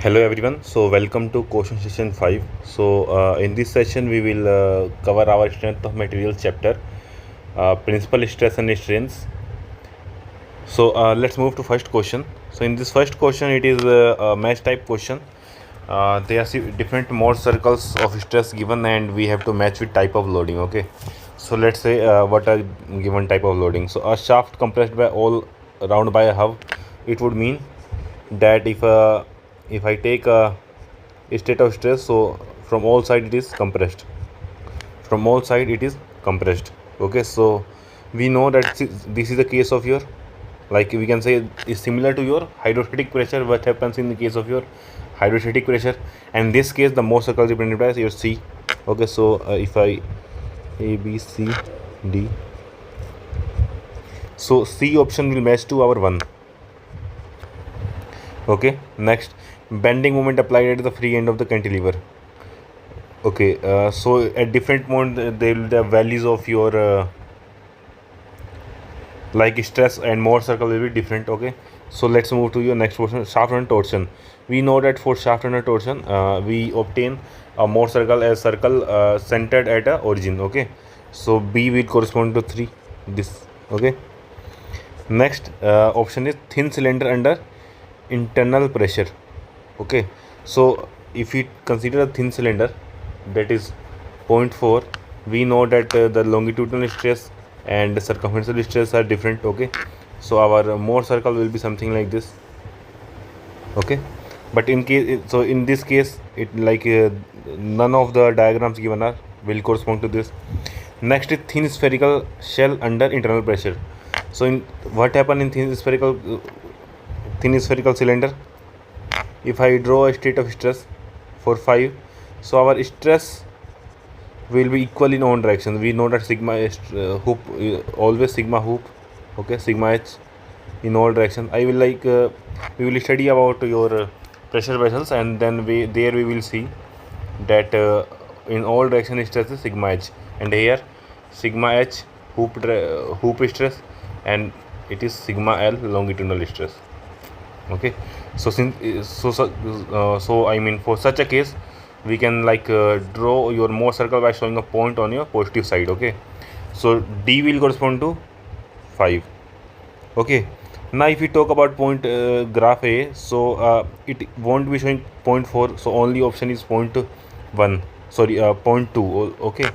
Hello everyone. So welcome to question session 5. In this session we will cover our strength of materials chapter, principal stress and strains. Let's move to first question. So in this first question it is a match type question. There are different mode circles of stress given and we have to match with type of loading. Okay. So let's say what are given type of loading. So a shaft compressed by all around by a hub, it would mean that if I take a state of stress, so from all side it is compressed, okay. So we know that this is the case of your, like we can say, is similar to your hydrostatic pressure. What happens in the case of your hydrostatic pressure? And in this case the most circle represented by your C. Okay, so if I A B C D, so C option will match to our 1. Okay, next, bending moment applied at the free end of the cantilever. Okay, so at different moment the values of your like stress and mode circle will be different. Okay, so let's move to your next question, shaft and torsion. We know that for shaft and torsion we obtain a mode circle as circle centered at a origin. Okay, so B will correspond to 3, this. Okay, next option is thin cylinder under internal pressure. Okay, so if we consider a thin cylinder, that is 0.4, we know that the longitudinal stress and circumferential stress are different. Okay, so our mode circle will be something like this. Okay, but in this case it like none of the diagrams given are will correspond to this. Next is thin spherical shell under internal pressure. So in what happen in thin spherical cylinder, if I draw a state of stress for 5, so our stress will be equal in all directions. We know that sigma is hoop, always sigma hoop. Okay, sigma h in all directions. I will we will study about your pressure vessels, and then we will see that in all directions stress is sigma h, and here sigma h hoop stress, and it is sigma l longitudinal stress. Okay, so I mean, for such a case we can draw your mode circle by showing a point on your positive side. Okay, so D will correspond to 5. Okay, now if we talk about point graph A, so it won't be showing 0.4, so only option is 0.1, sorry, 0.2. Okay,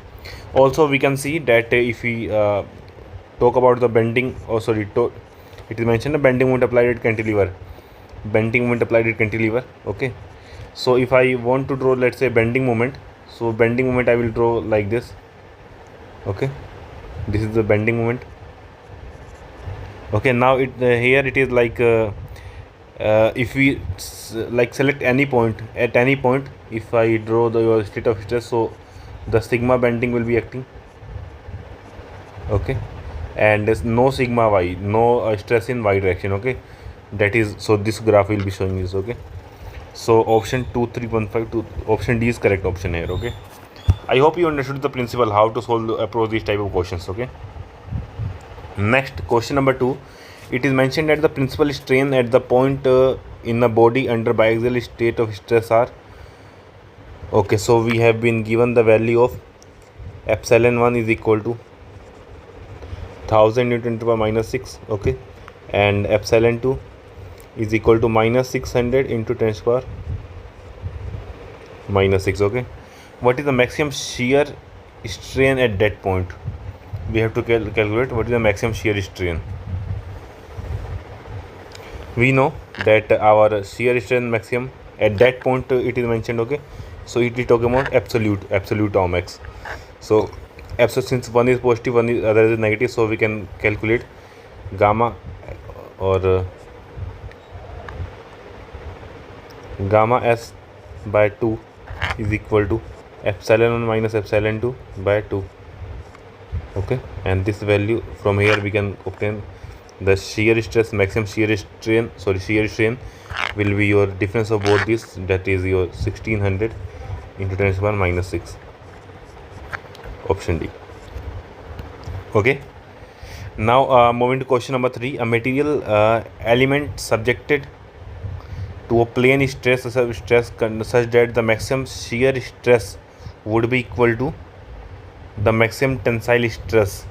also we can see that if we talk about the bending, it is mentioned the bending moment applied at cantilever. Okay, so if I want to draw, let's say, bending moment, so bending moment I will draw like this. Okay, this is the bending moment. Okay, now here it is if we select any point, at any point if I draw your state of stress, so the sigma bending will be acting. Okay, and there's no sigma y, no stress in y direction. Okay, that is, so this graph will be showing this. Okay, so option 2315 option D is correct option here. Okay, I hope you understood the principle how to approach these type of questions. Okay, next, question number 2. It is mentioned that the principal strain at the point in the body under biaxial state of stress are. Okay, so we have been given the value of epsilon 1 is equal to 1000 Newton to the minus 6. Okay, and epsilon 2 is equal to minus 600 into 10 square minus 6. Okay, what is the maximum shear strain at that point? We have to calculate what is the maximum shear strain. We know that our shear strain maximum at that point it is mentioned. Okay, so it is talking about absolute term x. So since one is positive, other is negative, so we can calculate gamma or gamma s by 2 is equal to epsilon 1 minus epsilon 2 by 2. Okay, and this value from here we can obtain the shear stress, maximum shear strain will be your difference of both these, that is your 1600 into 10 to the power minus 6, option D. Okay, now moving to question number 3. A material element subjected to a plane stress such that the maximum shear stress would be equal to the maximum tensile stress.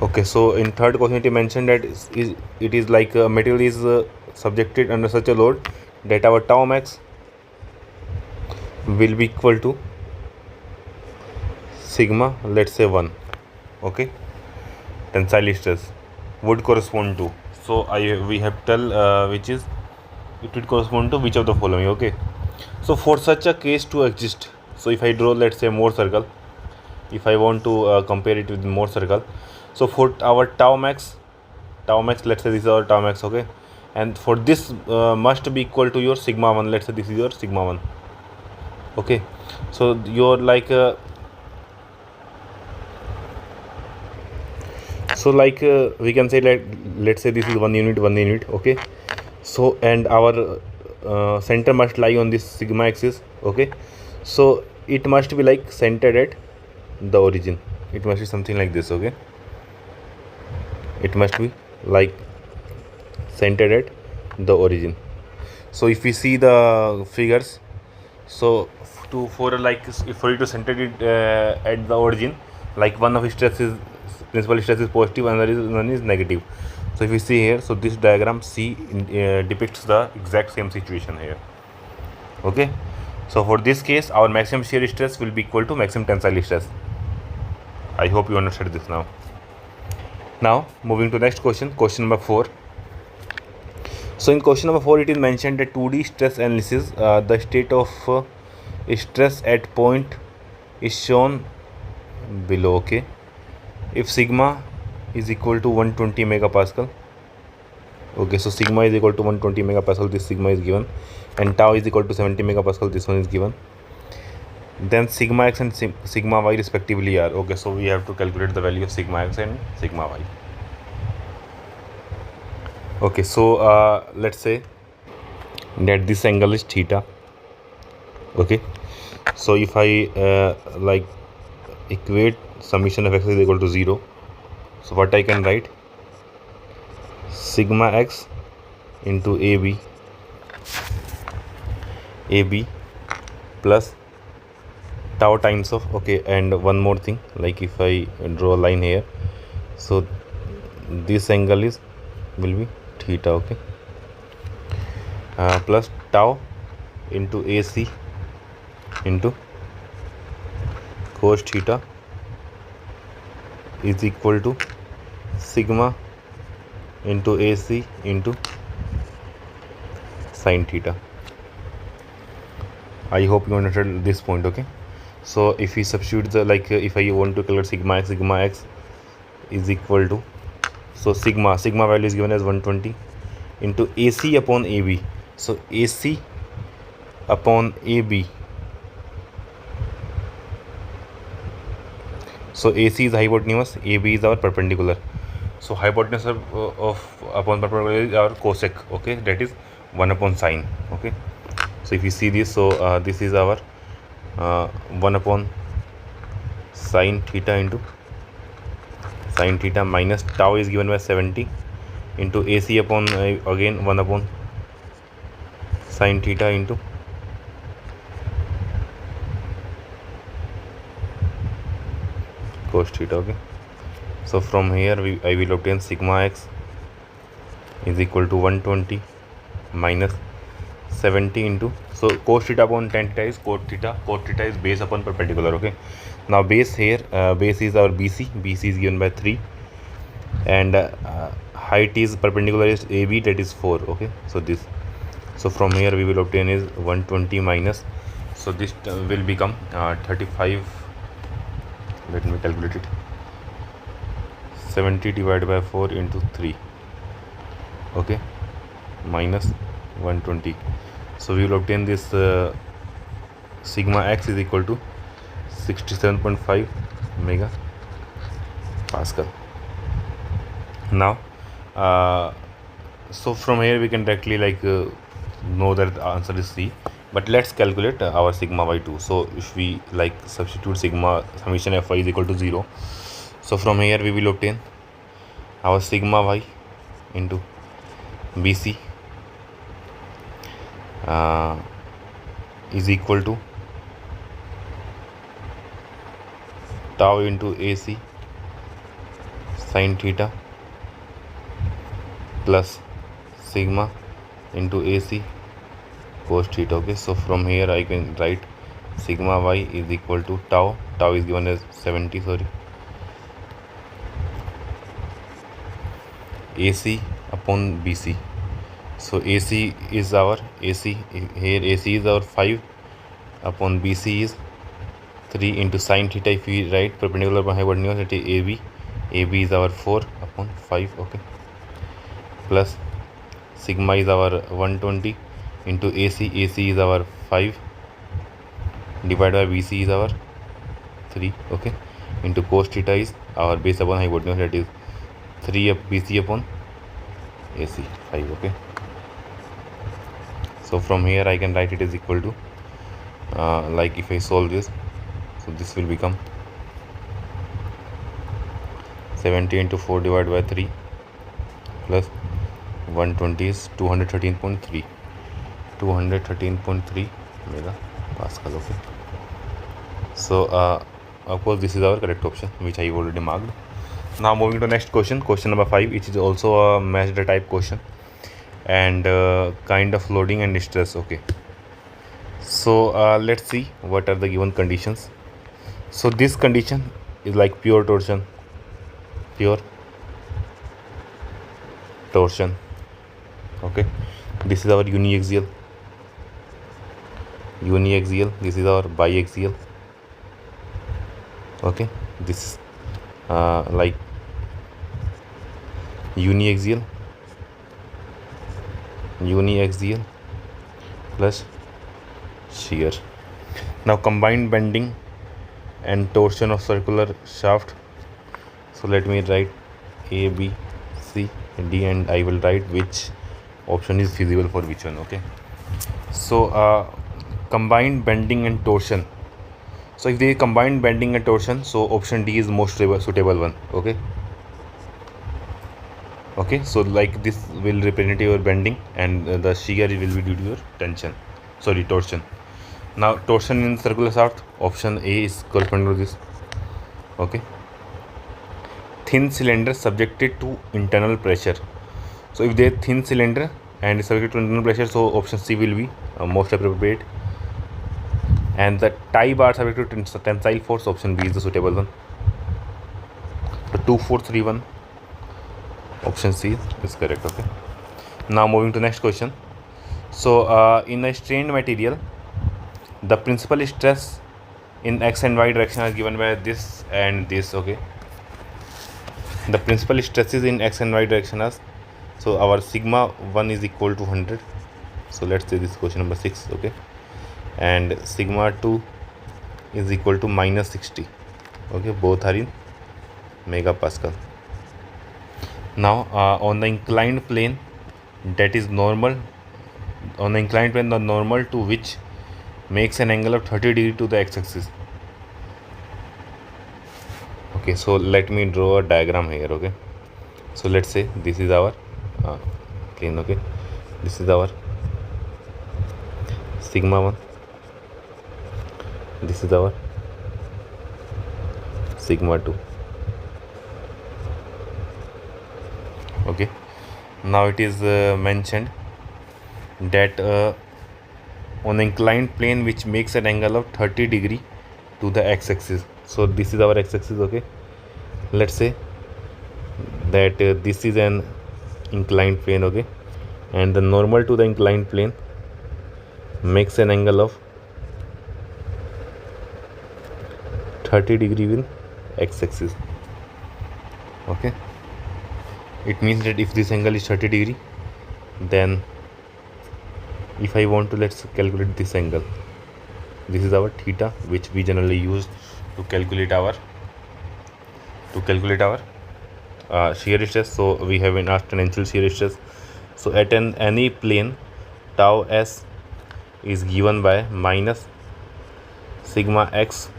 Okay, so in third question it mentioned that it is like a material is subjected under such a load that our tau max will be equal to sigma, let's say 1. Okay, tensile stress would correspond to, so we have to tell which is it would correspond to which of the following. Okay, so for such a case to exist, so if I draw, let's say, Mohr circle, if I want to compare it with Mohr circle, so for our tau max, let's say this is our tau max. Okay, and for this must be equal to your sigma 1, let's say this is your sigma 1. Okay, so you're like we can say, let's say this is 1 unit. Okay, so and our center must lie on this sigma axis. Okay, so it must be like centered at the origin. It must be something like this. Okay, it must be like centered at the origin. So if we see the figures, so for you to center it at the origin, like one of stress is principal stress is positive and one is negative. So if you see here, so this diagram C depicts the exact same situation here. Okay, so for this case our maximum shear stress will be equal to maximum tensile stress. I hope you understand this now. Now moving to next question, question number 4. So in question number 4 it is mentioned that 2D stress analysis, the state of stress at point is shown below. Okay, if sigma is equal to 120 megapascal. Okay, so sigma is equal to 120 megapascal, this sigma is given, and tau is equal to 70 megapascal, this one is given. Then sigma x and sigma y respectively are. Okay, so we have to calculate the value of sigma x and sigma y. Okay, so let's say that this angle is theta. Okay, so if I like equate summation of x is equal to 0, so what I can write, sigma x into AB plus tau times of, okay, and one more thing, like if I draw a line here, so this angle will be theta. Okay, plus tau into AC into cos theta is equal to sigma into AC into sin theta. I hope you understood this point. Okay, so if we substitute the, if I want to calculate sigma x is equal to, so sigma value is given as 120 into AC upon AB. So AC upon AB, so AC is hypotenuse, AB is our perpendicular. So hypotenuse of upon perpendicular is our cosec. Okay, that is 1 upon sine. Okay, so if you see this, so this is our 1 upon sine theta into sin theta minus tau is given by 70 into AC upon again 1 upon sin theta into cos theta. Okay, so from here I will obtain sigma x is equal to 120 minus 70 into, so cos theta upon tan theta is cot theta. Cot theta is base upon perpendicular. Okay, now base here, base is our BC is given by 3, and height is perpendicular is AB, that is 4. Okay, so this, so from here we will obtain is 120 minus, so this will become 35, let me calculate it, 70 divided by 4 into 3. Okay, minus 120, so we will obtain this sigma x is equal to 67.5 megapascal. Now so from here we can directly know that the answer is C, but let's calculate our sigma y2. So if we substitute sigma summation Fy is equal to 0, so from here we will obtain our sigma y into BC is equal to tau into AC sin theta plus sigma into AC cos theta. Okay, so from here I can write sigma y is equal to tau is given as 70, AC upon BC. So AC is our here AC is our 5 upon BC is 3 into sin theta. If we write perpendicular upon hypotenuse, it is AB is our 4 upon 5. Okay, plus sigma is our 120 into AC is our 5 divided by BC is our 3. Okay, into cos theta is our base upon hypotenuse, that is 3 of BC upon AC 5. Okay, so from here I can write it is equal to like if I solve this, so this will become 70 into 4 divided by 3 plus 120 is 213.3 mega Pascal. Okay, so of course this is our correct option which I already marked. Now moving to next question number 5, which is also a matched type question and kind of loading and stress. Okay, so let's see what are the given conditions. So this condition is like pure torsion. Okay, this is our uniaxial, this is our biaxial. Okay, this is like uniaxial plus shear. Now combined bending and torsion of circular shaft. So let me write A, B, C, D, and I will write which option is feasible for which one. Okay, so combined bending and torsion. So if they combine bending and torsion, so option D is most suitable one. Okay, so like this will represent your bending and the shear will be due to your torsion. Now torsion in circular shaft, option A is corresponding to this. Okay, thin cylinder subjected to internal pressure. So if they thin cylinder and subject to internal pressure, so option C will be most appropriate. And the tie bar subject to tensile force, option B is the suitable one. So 2, 4, 3, 1, option C is correct. Okay, now moving to next question. So in a strained material, the principal stress in x and y direction are given by this and this. Okay, the principal stresses in x and y direction are, so our sigma 1 is equal to 100. So let's say this is question number 6. Okay, and sigma 2 is equal to minus 60. Okay, both are in megapascal. Now on the inclined plane, that is normal, on the inclined plane, the normal to which makes an angle of 30 degree to the x-axis. Okay, so let me draw a diagram here. Okay, so let's say this is our plane. Okay, this is our sigma 1, this is our sigma 2. Okay, now it is mentioned that on the inclined plane which makes an angle of 30 degree to the x-axis. So this is our x-axis. Okay, let's say that this is an inclined plane. Okay, and the normal to the inclined plane makes an angle of 30 degree with x-axis. Okay, it means that if this angle is 30 degree, then if I want to, let's calculate this angle. This is our theta, which we generally use to calculate our shear stress. So we have an tangential shear stress. So at any plane, tau s is given by minus sigma x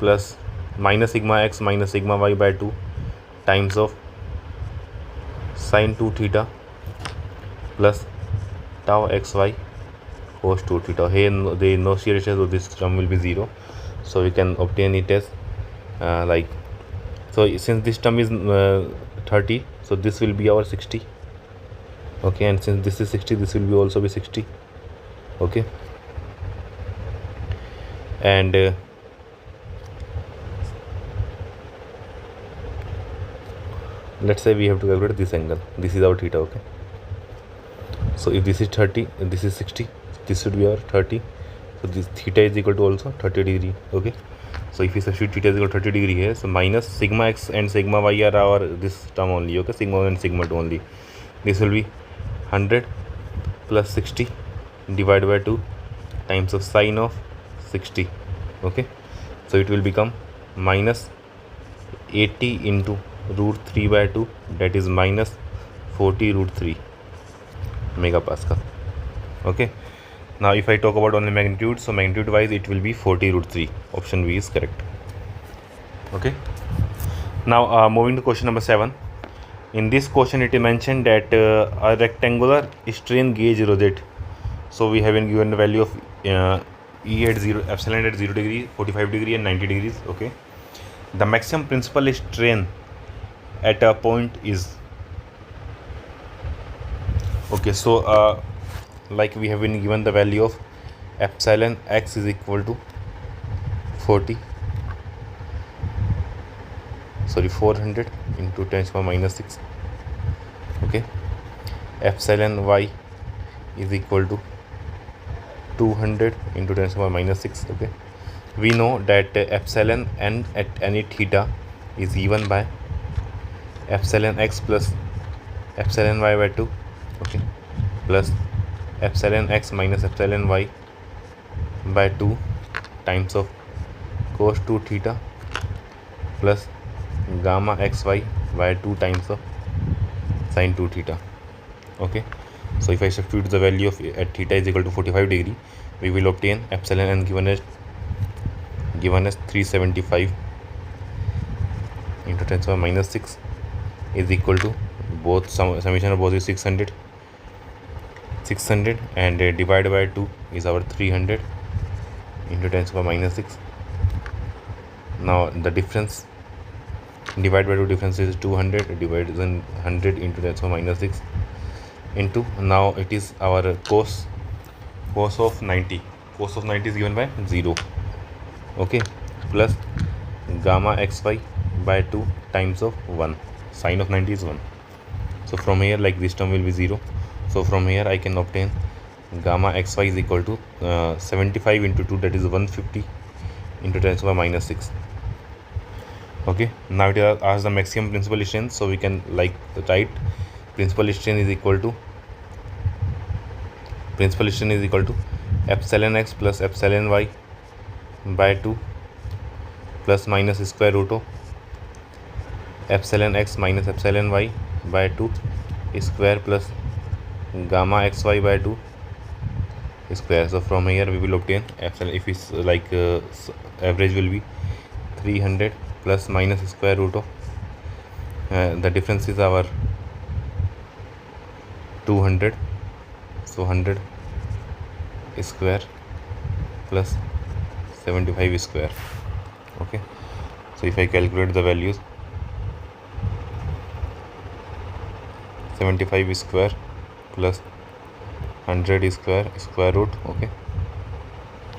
minus sigma y by 2 times of sin 2 theta plus tau xy cos 2 theta. Here there is no shear stress, so this term will be 0. So we can obtain it as like, so since this term is 30, so this will be our 60. Okay, and since this is 60, this will be also be 60. Okay, and let's say we have to calculate this angle. This is our theta. Okay, so if this is 30, if this is 60, this should be our 30. So this theta is equal to also 30 degree. Okay, so if we substitute theta is equal to 30 degree here, so minus sigma x and sigma y are our this term only. Okay, sigma 1 and sigma 2 only. This will be 100 plus 60 divided by 2 times of sine of 60. Okay, so it will become minus 80 into root 3 by 2, that is minus 40 root 3 megapascal. Okay, now if I talk about only magnitude, so magnitude wise it will be 40 root 3. Option B is correct. Okay, now moving to question number 7. In this question it is mentioned that a rectangular strain gauge rosette. So we have been given the value of E at 0, epsilon at 0 degree, 45 degree and 90 degrees. Okay, the maximum principal strain at a point is, okay, so like we have been given the value of epsilon x is equal to 400 into 10 to the power minus 6. Okay, epsilon y is equal to 200 into 10 to the power minus 6. Okay, we know that epsilon n at any theta is given by epsilon x plus epsilon y by 2. Okay, plus epsilon x minus epsilon y by 2 times of cos 2 theta plus gamma xy by 2 times of sin 2 theta. Okay, so if I substitute the value of at theta is equal to 45 degree, we will obtain epsilon n given as 375 into 10 to the power minus 6 is equal to both summation of both is 600 and divided by 2 is our 300 into 10 to the power minus 6. Now the difference divided by 2 difference is 200 divided then 100 into 10 to the power minus 6 into, now it is our cos of 90. Cos of 90 is given by 0. Okay, plus gamma xy by 2 times of 1. Sine of 90 is 1. So from here, like this term will be 0. So from here I can obtain gamma xy is equal to 75 into 2, that is 150 into 10 to the power minus 6. Okay, now it asks the maximum principal strain, so we can like write principal strain is equal to epsilon x plus epsilon y by 2 plus minus square root of epsilon x minus epsilon y by 2 square plus gamma xy by 2 square. So from here we will obtain epsilon, if it's like average will be 300 plus minus square root of the difference is our 200, so 100 square plus 75 square. Okay, so if I calculate the values, 75 square plus 100 square root. Okay,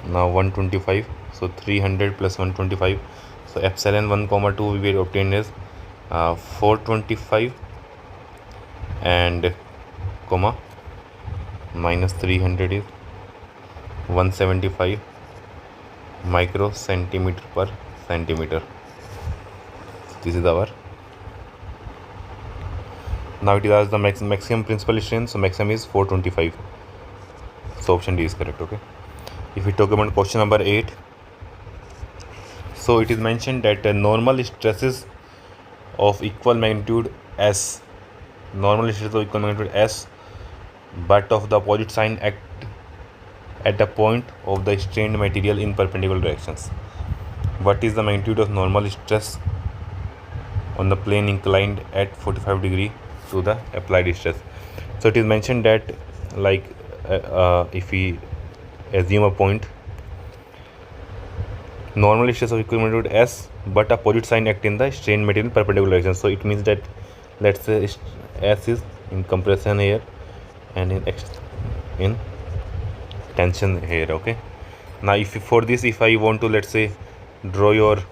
now 125, so 300 plus 125, so epsilon 1 comma 2 we will obtain as 425 and comma minus 300 is 175 micro centimeter per centimeter. This is our, now it is as the maximum principal strain, so maximum is 425. So option D is correct. Okay, if we talk about question number 8, so it is mentioned that normal stresses of equal magnitude S, but of the opposite sign act at the point of the strained material in perpendicular directions. What is the magnitude of normal stress on the plane inclined at 45 degree to the applied stress? So it is mentioned that like if we assume a point. Normal stress of equal magnitude S, but a opposite sign act in the strained material perpendicular direction. So it means that, let's say S is in compression here and in tension here. Okay, now if for this, if I want to, let's say, draw your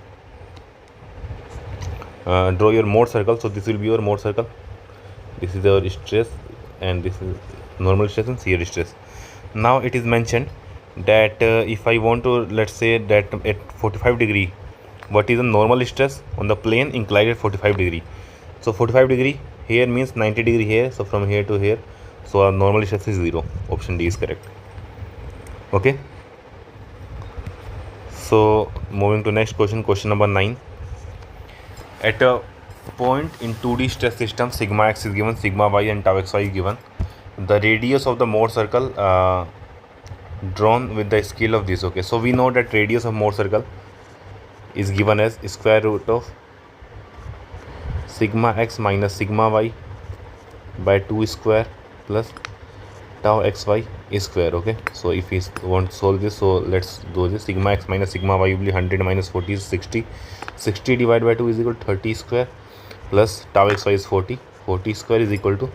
mode circle, so this will be your mode circle. This is our stress and this is normal stress and shear stress. Now it is mentioned that if I want to, let's say that at 45 degree, what is the normal stress on the plane inclined at 45 degree. So 45 degree here means 90 degree here, so from here to here, so our normal stress is 0. Option D is correct. Okay, so moving to next question, question number 9. At a point in 2D stress system, sigma x is given, sigma y and tau xy is given. The radius of the Mohr circle drawn with the scale of this. Okay, so we know that radius of Mohr circle is given as square root of sigma x minus sigma y by 2 square plus tau xy square. Okay, so if we want to solve this, so let's do this. Sigma x minus sigma y will be 100 minus 40 is 60. 60 divided by 2 is equal to 30 square plus tau xy is 40. 40 square is equal to,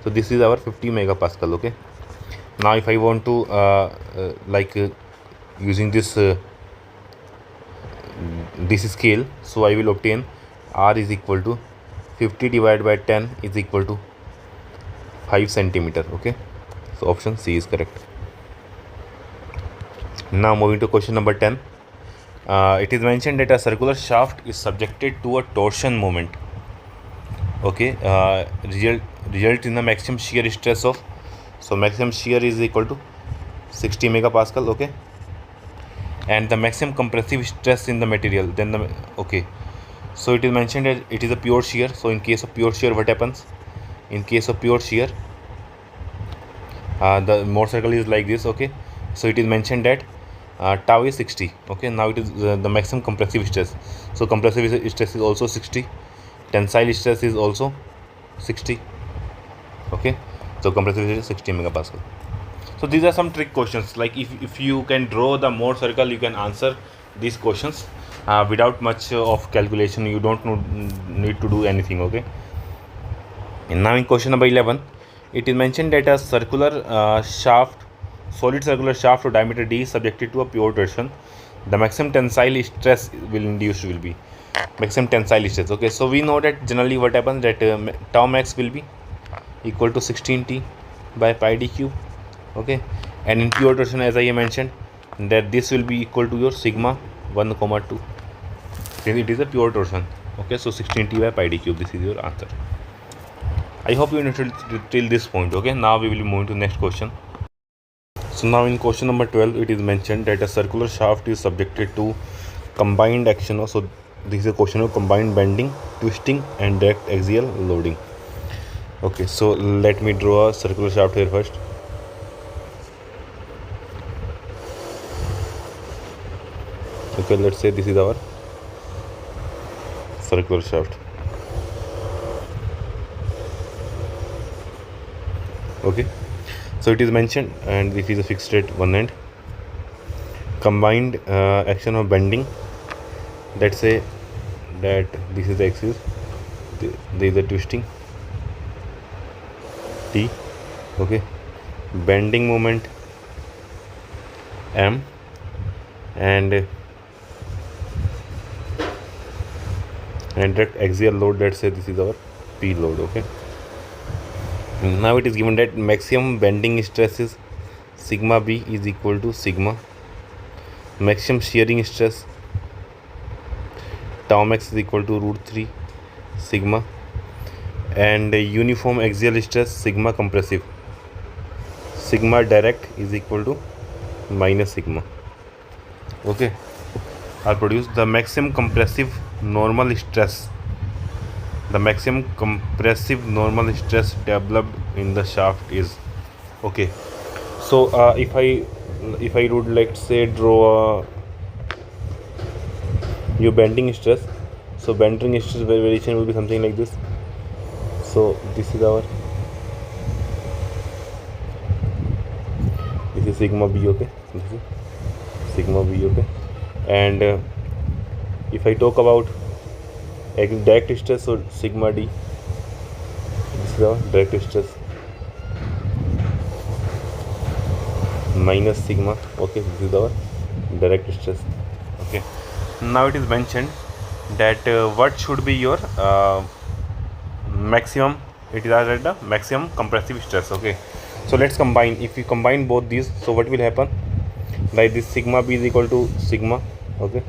so this is our 50 megapascal. Okay, now if I want to using this scale, so I will obtain R is equal to 50 divided by 10 is equal to 5 centimeter. Okay, so option C is correct. Now moving to question number 10. It is mentioned that a circular shaft is subjected to a torsion moment. Okay, result in the maximum shear stress of, so maximum shear is equal to 60 megapascal. Okay, and the maximum compressive stress in the material, then the, okay, so it is mentioned that it is a pure shear. So in case of pure shear, what happens? In case of pure shear, the Mohr circle is like this. Okay, so it is mentioned that tau is 60. Okay, now it is the maximum compressive stress, so compressive stress is also 60, tensile stress is also 60. Okay, so compressive stress is 60 megapascal. So these are some trick questions, like if you can draw the Mohr circle, you can answer these questions without much of calculation. You don't need to do anything. Okay, and now in question number 11, it is mentioned that a circular shaft, solid circular shaft of diameter d is subjected to a pure torsion. The maximum tensile stress will be maximum tensile stress. Okay, so we know that generally what happens, that tau max will be equal to 16t by pi d cube. Okay, and in pure torsion, as I mentioned, that this will be equal to your sigma 1, 2, since it is a pure torsion. Okay, so 16t by pi d cube, this is your answer. I hope you understood till this point. Okay, now we will be moving to next question. So now in question number 12, it is mentioned that a circular shaft is subjected to combined action. So this is a question of combined bending, twisting and direct axial loading. Okay, so let me draw a circular shaft here first. Okay, let's say this is our circular shaft. Okay, so it is mentioned, and this is a fixed at one end. Combined action of bending, let's say that this is the axis, there is a twisting T. Okay, bending moment M, and direct axial load, let's say this is our P load. Okay, now it is given that maximum bending stress is sigma b is equal to sigma maximum shearing stress tau max is equal to root 3 sigma, and uniform axial stress sigma compressive sigma direct is equal to minus sigma. Okay, I'll produce the maximum compressive normal stress. The maximum compressive normal stress developed in the shaft is, okay, so if I would, let's say, draw your bending stress, so bending stress variation will be something like this. So this is this is sigma b, okay, this is sigma b, okay. And if I talk about direct stress, so sigma d, this is our direct stress, minus sigma, okay, this is our direct stress, okay. Now it is mentioned that what should be your maximum, it is at the maximum compressive stress, okay. So let's combine. If we combine both these, so what will happen, like this sigma b is equal to sigma, okay.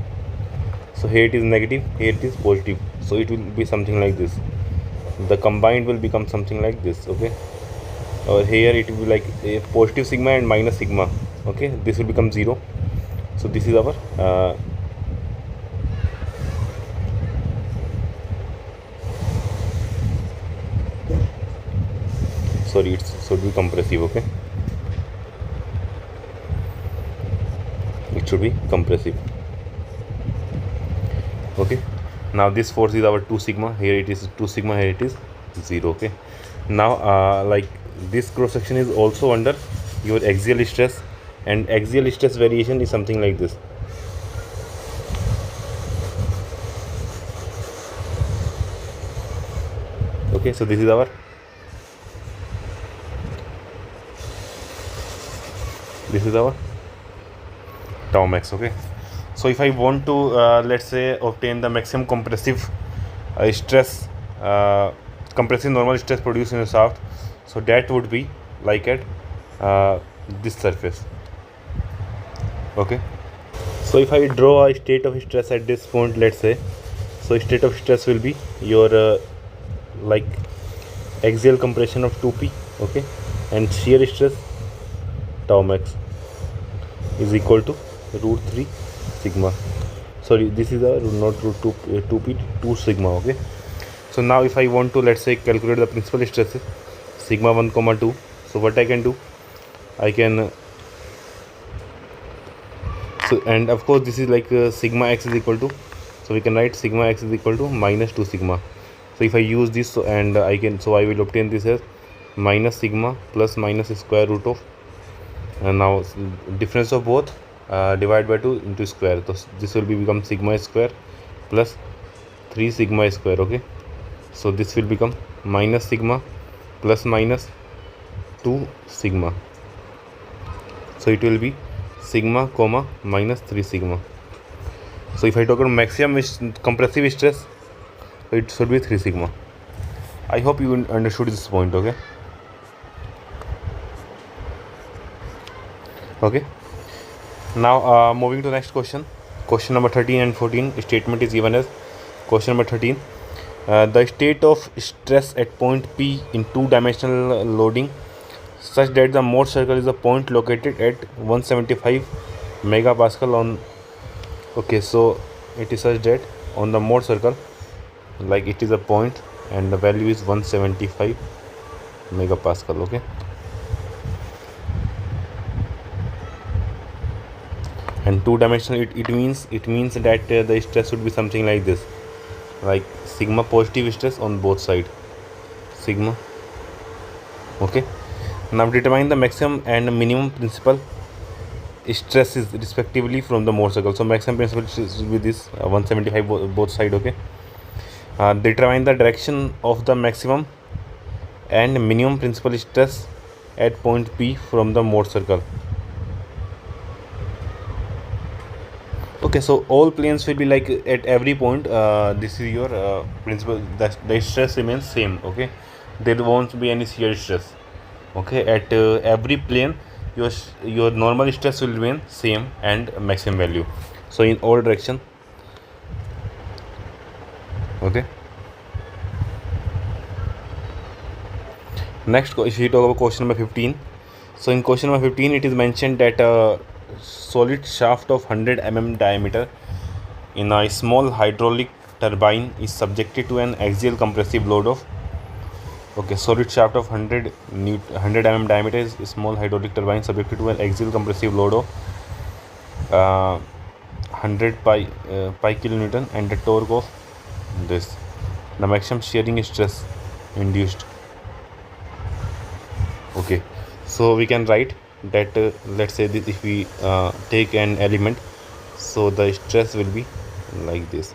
So here it is negative, here it is positive, so it will be something like this. The combined will become something like this, okay. Or here it will be like a positive sigma and minus sigma, okay. This will become 0. So this is our sorry, it should be compressive, okay. It should be compressive, okay. Now this force is our 2 sigma, here it is 2 sigma, here it is 0, okay. Now like this cross section is also under your axial stress, and axial stress variation is something like this, okay. So this is our tau max, okay. So if I want to let's say obtain the maximum compressive stress, compressive normal stress produced in a shaft, so that would be like at this surface, okay. So if I draw a state of stress at this point, let's say, so state of stress will be your like axial compression of 2p, okay, and shear stress tau max is equal to root 3 sigma, sorry, this is a not root 2p 2 sigma, okay. So now if I want to, let's say, calculate the principal stresses sigma 1 comma 2, so what I can do, I can so, and of course this is like sigma x is equal to, so we can write sigma x is equal to minus 2 sigma. So if I use this, so, and I can, so I will obtain this as minus sigma plus minus square root of, and now difference of both divide by 2 into square, so this will be become sigma square plus 3 sigma square, okay. So this will become minus sigma plus minus 2 sigma, so it will be sigma comma minus 3 sigma. So if I talk about maximum compressive stress, so it should be 3 sigma. I hope you understood this point, okay. Okay, now moving to the next question, question number 13 and 14. Statement is given as question number 13. The state of stress at point P in two-dimensional loading such that the Morse circle is a point located at 175 megapascal on, okay, so it is such that on the Morse circle, like it is a point and the value is 175 megapascal, okay. And two-dimensional, it means that the stress would be something like this, like sigma positive stress on both sides, sigma, okay. Now determine the maximum and minimum principal stresses respectively from the Morse circle. So maximum principal stress will be this 175 both side, okay. Determine the direction of the maximum and minimum principal stress at point P from the Morse circle. Okay, so all planes will be like at every point this is your principal, the stress remains same, okay. There won't be any shear stress, okay. At every plane your normal stress will remain same and maximum value, so in all direction, okay. Next, if we talk about question number 15, so in question number 15 it is mentioned that solid shaft of 100 mm diameter in a small hydraulic turbine is subjected to an axial compressive load of, okay, solid shaft of 100 mm diameter is a small hydraulic turbine subjected to an axial compressive load of 100 pi kilonewton and the torque of this, the maximum shearing stress induced, okay. So we can write that let's say that if we take an element, so the stress will be like this,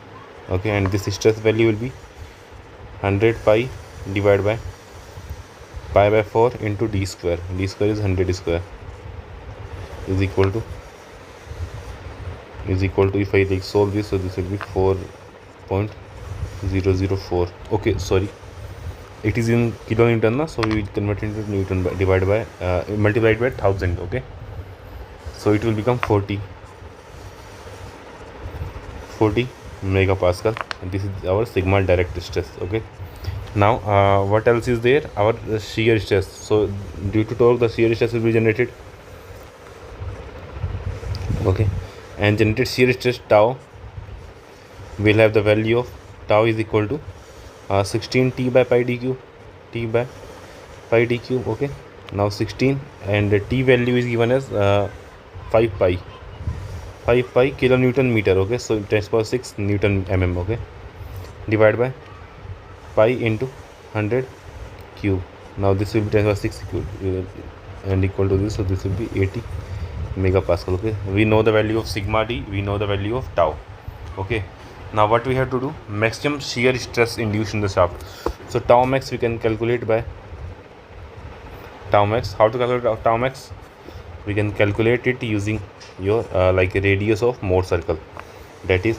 okay, and this stress value will be 100 pi divided by pi by 4 into d square. D square is 100 square is equal to if I like solve this, so this will be 4.004. okay, sorry, it is in kilonewton na, so we will convert it into newton divided by multiplied by 1000. okay, so it will become 40 megapascal, and this is our sigma direct stress. okay, now what else is there? Our shear stress. So due to torque, the shear stress will be generated, okay, and generated shear stress tau will have the value of tau is equal to 16 t by pi d cube, okay. Now 16, and the t value is given as 5 pi kilonewton meter, okay, so 10⁻⁶ newton mm, okay, divided by pi into 100 cube. Now this will be 10⁻⁶ cube and equal to this, so this will be 80 megapascal. okay, we know the value of sigma d, we know the value of tau. okay, now what we have to do? Maximum shear stress induced in the shaft. So tau max we can calculate by tau max. How to calculate tau max? We can calculate it using your like a radius of Mohr circle, that is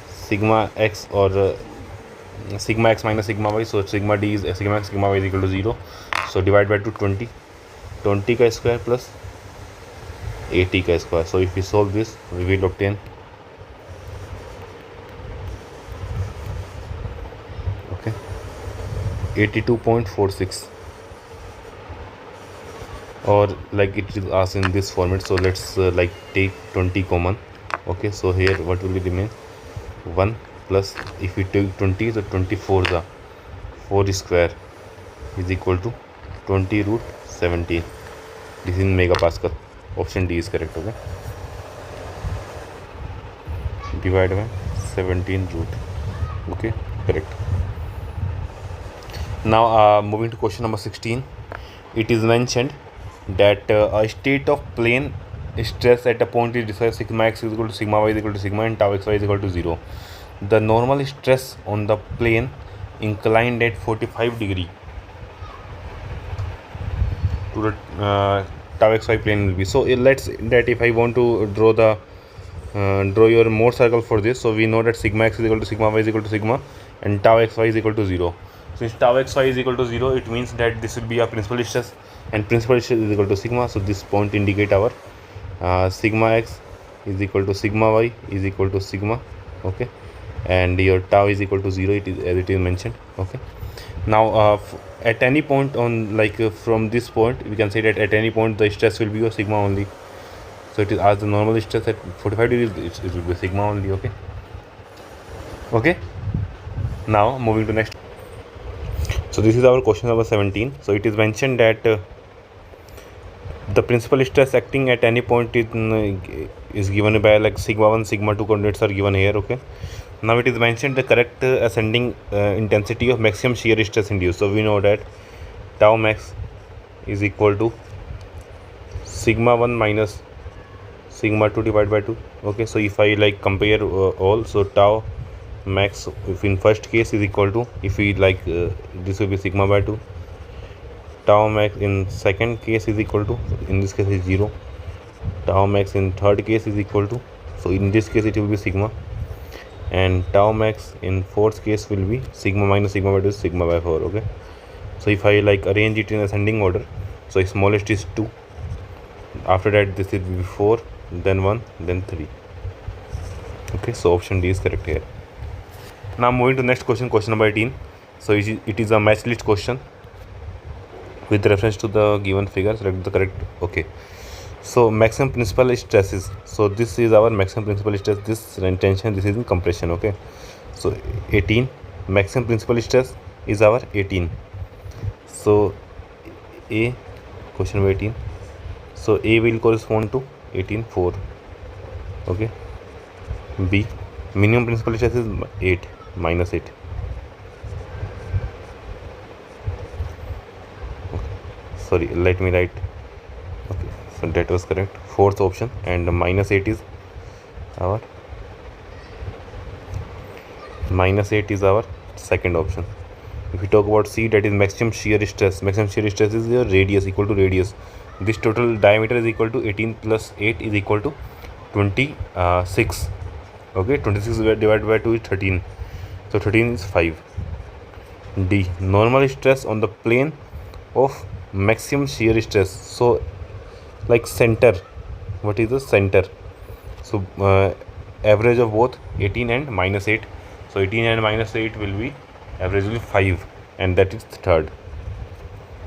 sigma x, or sigma x minus sigma y. So sigma d is sigma x sigma y is equal to 0, so divide by 20 ka square plus 80 ka square. So if we solve this, we will obtain, okay, 82.46, or like it is asked in this format. So let's like take 20 common, okay, so here what will remain? 1 plus, if we take 20, so 24 the 4 square is equal to 20 root 17. This is in megapascal. Option D is correct. okay, divided by 17 root, okay, correct. Now moving to question number 16, it is mentioned that a state of plane stress at a point is decided sigma x is equal to sigma y is equal to sigma, and tau xy is equal to 0. The normal stress on the plane inclined at 45 degree to the tau xy plane will be. So let's that if I want to draw the draw your Mohr circle for this, so we know that sigma x is equal to sigma y is equal to sigma, and tau xy is equal to 0. Since tau xy is equal to 0, it means that this will be a principal stress, and principal stress is equal to sigma. So this point indicate our sigma x is equal to sigma y is equal to sigma, okay, and your tau is equal to 0, it is as it is mentioned. okay, now at any point on like from this point, we can say that at any point the stress will be your sigma only. So it is as the normal stress at 45 degrees, it will be sigma only. okay, now moving to next. So this is our question number 17. So it is mentioned that the principal stress acting at any point is given by like sigma 1 sigma 2 coordinates are given here. okay, now it is mentioned the correct ascending intensity of maximum shear stress induced. So we know that tau max is equal to sigma 1 minus sigma 2 divided by 2. okay, so if I like compare all, so tau max if in first case is equal to, if we like this will be sigma by 2, tau max in second case is equal to, in this case is 0, tau max in third case is equal to, so in this case it will be sigma, and tau max in fourth case will be sigma minus sigma by 2 sigma by 4. okay, so if I like arrange it in ascending order, so smallest is 2, after that this will be 4, then 1, then 3. okay, so option D is correct here. Now moving to next question, question number 18. So it is a match list question with reference to the given figure. Select the correct. okay, so maximum principal stresses. So this is our maximum principal stress, this in tension, this is in compression. okay, so 18 maximum principal stress is our 18. So A, question number 18, so A will correspond to 18.4. okay, B minimum principal stress is 8 minus 8. okay, sorry, let me write. okay, So that was correct, fourth option. And -8 is our second option. If we talk about C, that is maximum shear stress. Maximum shear stress is your radius, equal to radius. This total diameter is equal to 18 plus 8 is equal to 26. Okay, 26 divided by 2 is 13. So 13 is 5. D, normal stress on the plane of maximum shear stress. So like center, what is the center? So average of both 18 and -8. So 18 and -8 will be average will be 5, and that is third.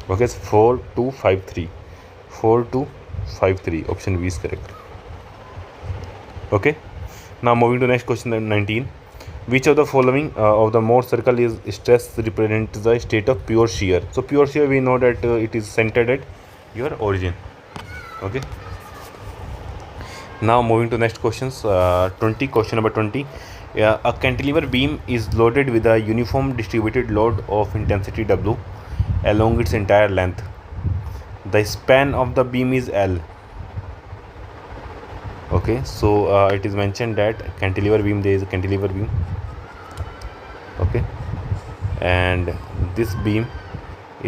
Okay, so 4 2 5 3. 4 2 5 3. Option B is correct. Okay, now moving to next question, 19. Which of the following of the Mohr circle is stress represents the state of pure shear? So pure shear, we know that it is centered at your origin. Okay, now moving to next questions, 20. Question number 20. A cantilever beam is loaded with a uniform distributed load of intensity W along its entire length. The span of the beam is L. Okay, so it is mentioned that cantilever beam, there is a cantilever beam. Okay, and this beam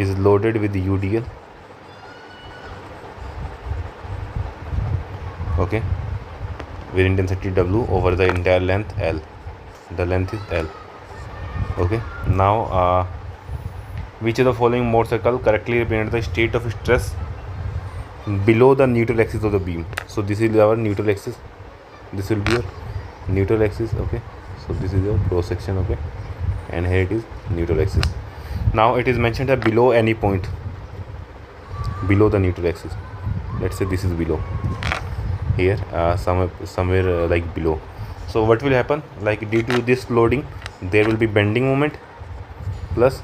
is loaded with UDL. Okay, with intensity W over the entire length L. The length is L. Okay, now which of the following Mohr circle correctly represents the state of stress below the neutral axis of the beam? So this is our neutral axis. This will be your neutral axis. Okay, so this is your cross section. Okay, and here it is neutral axis. Now it is mentioned that below any point, below the neutral axis. Let's say this is below here, somewhere like below. So what will happen, like due to this loading there will be bending moment plus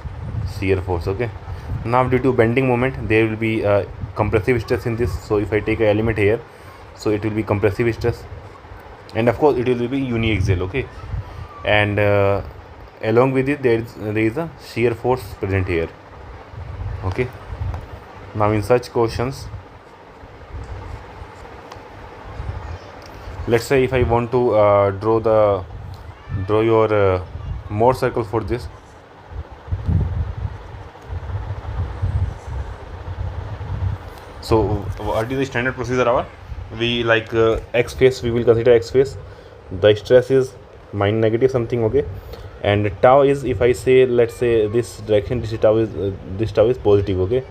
shear force. Okay, now due to bending moment there will be compressive stress in this. So if I take an element here, so it will be compressive stress, and of course it will be uniaxial. Okay, and along with it there is a shear force present here. Okay, now in such questions, let's say if I want to draw your Mohr circle for this. So what is the standard procedure? We like x phase, we will consider x phase. The stress is -, something. Okay, and tau is, if I say, let's say this direction, this tau is positive. Okay,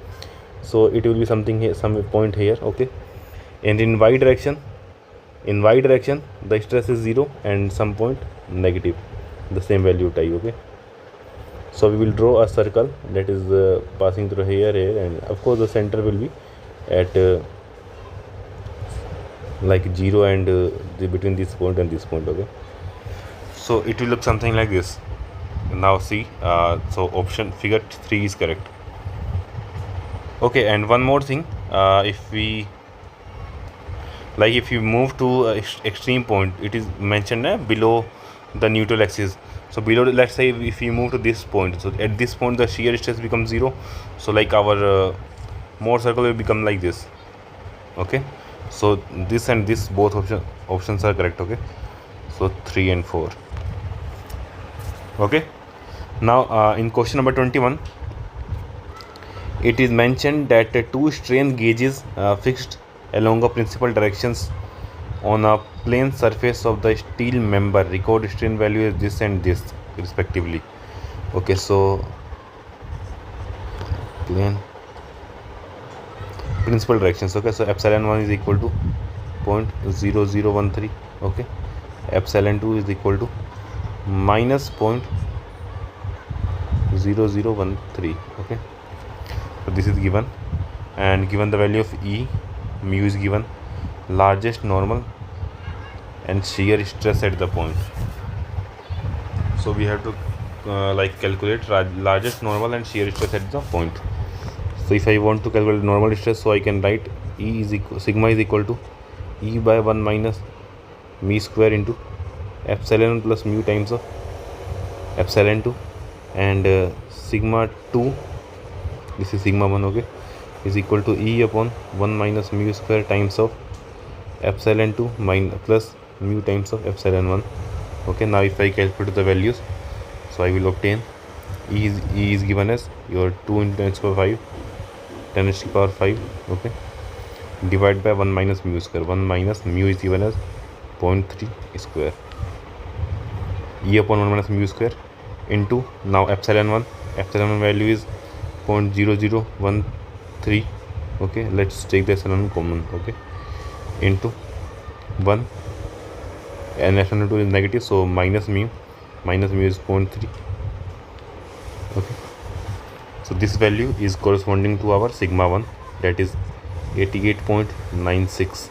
so it will be something here, some point here. Okay, and in y direction, the stress is 0 and some point negative, the same value tau. Okay, so we will draw a circle that is passing through here, and of course the center will be at like 0 and between this point and this point. Okay, so it will look something like this. Now see, so option figure 3 is correct. Okay, and one more thing, if you move to extreme point, it is mentioned below the neutral axis. So below, let's say if you move to this point, so at this point the shear stress becomes 0. So like our Mohr circle will become like this. Okay, so this and this both options are correct. Okay, so 3 and 4. Okay, now in question number 21, it is mentioned that two strain gauges fixed along a principal directions on a plane surface of the steel member record strain value is this and this respectively. Okay, so plane principal directions. Okay, so epsilon 1 is equal to 0.0013. okay, epsilon 2 is equal to minus 0.0013. okay, so this is given, and given the value of E, mu is given, largest normal and shear stress at the point. So we have to calculate largest normal and shear stress at the point. So if I want to calculate normal stress, so I can write sigma is equal to E by 1 minus mu square into epsilon plus mu times of epsilon 2, and sigma 2, this is sigma 1. okay, is equal to E upon 1 minus mu square times of epsilon 2 plus mu times of epsilon 1. Okay, now if I calculate the values, so I will obtain E is given as your 2 into 10 to the power 5, 10 to the power 5, okay, divided by 1 minus mu square. 1 minus mu is given as 0.3 square. E upon 1 minus mu square into now epsilon 1. Epsilon 1 value is 0.0013. Okay, let's take the epsilon 1 common. Okay, into 1, and epsilon 2 is negative, so minus mu is 0.3. okay, so this value is corresponding to our sigma 1, that is 88.96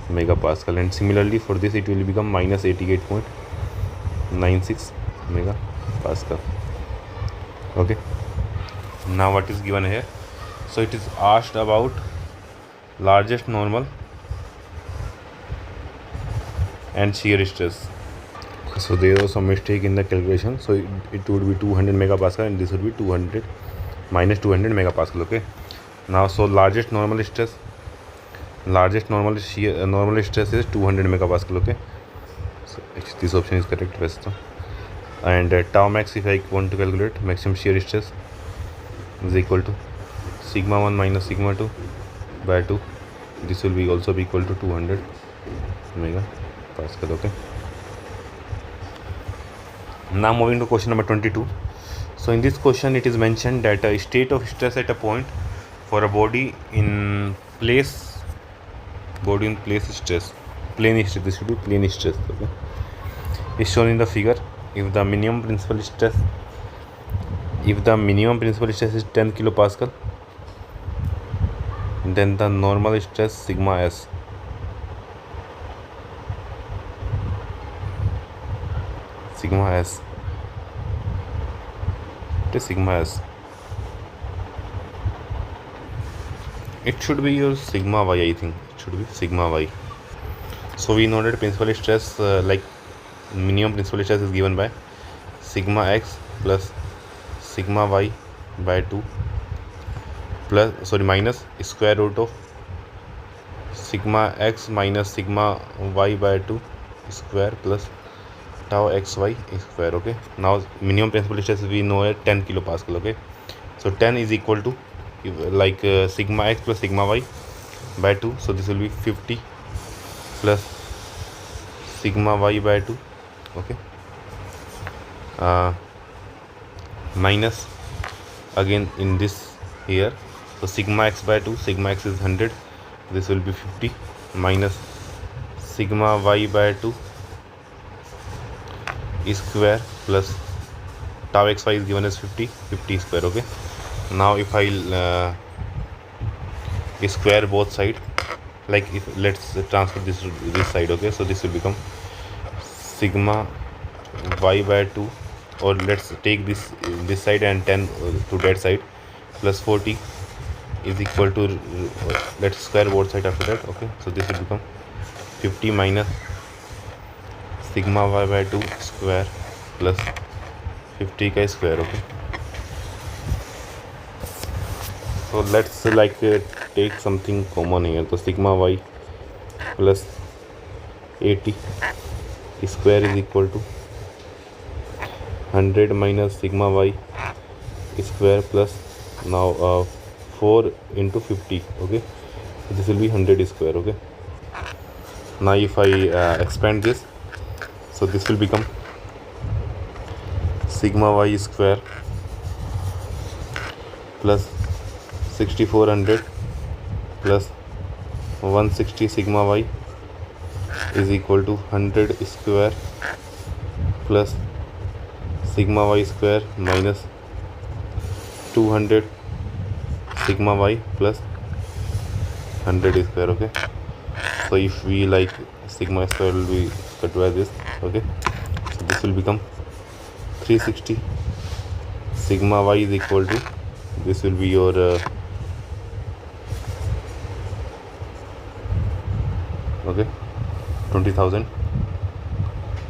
megapascal, and similarly for this it will become minus 88.96 megapascal. Okay, now what is given here? So it is asked about largest normal and shear stress. So there was some mistake in the calculation, so it would be 200 megapascal and this would be 200 minus 200 megapascal. Okay, now so largest normal stress is 200 megapascal. Okay, so this option is correct. And tau max, if I want to calculate maximum shear stress, is equal to sigma 1 minus sigma 2 by 2. This will be also be equal to 200 megapascal. Okay, now moving to question number 22. So in this question it is mentioned that a state of stress at a point for a body in place stress, plane stress, this should be plane stress. Okay, is shown in the figure. If the minimum principal stress is 10 kilopascal, then the normal stress sigma s it should be your sigma y. I think it should be sigma y. So we know that principal stress like minimum principal stress is given by sigma x plus sigma y by 2 minus square root of sigma x minus sigma y by 2 square plus tau xy square. Okay, now minimum principal stress we know at 10 kilopascal. Okay, so 10 is equal to sigma x plus sigma y by 2, so this will be 50 plus sigma y by 2. Okay, minus again in this here, so sigma x by 2, sigma x is 100, this will be 50 minus sigma y by 2 square plus tau xy is given as 50 square. Okay, now if I square both side, like if let's transfer this side. Okay, so this will become sigma y by 2, or let's take this side and 10 to that side, plus 40 is equal to let's square both side after that. Okay, so this will become 50 minus sigma y by 2 square plus 50 ka square. Okay, so let's take something common here. So sigma y plus 80 square is equal to 100 minus sigma y square plus now 4 into 50. Okay, so this will be 100 square. Okay, now if I expand this, so this will become sigma y square plus 6400 plus 160 sigma y is equal to 100 square plus sigma y square minus 200 sigma y plus 100 square. Okay, so if we sigma square will be cut by this. Okay, so this will become 360 sigma y is equal to, this will be your okay 20,000,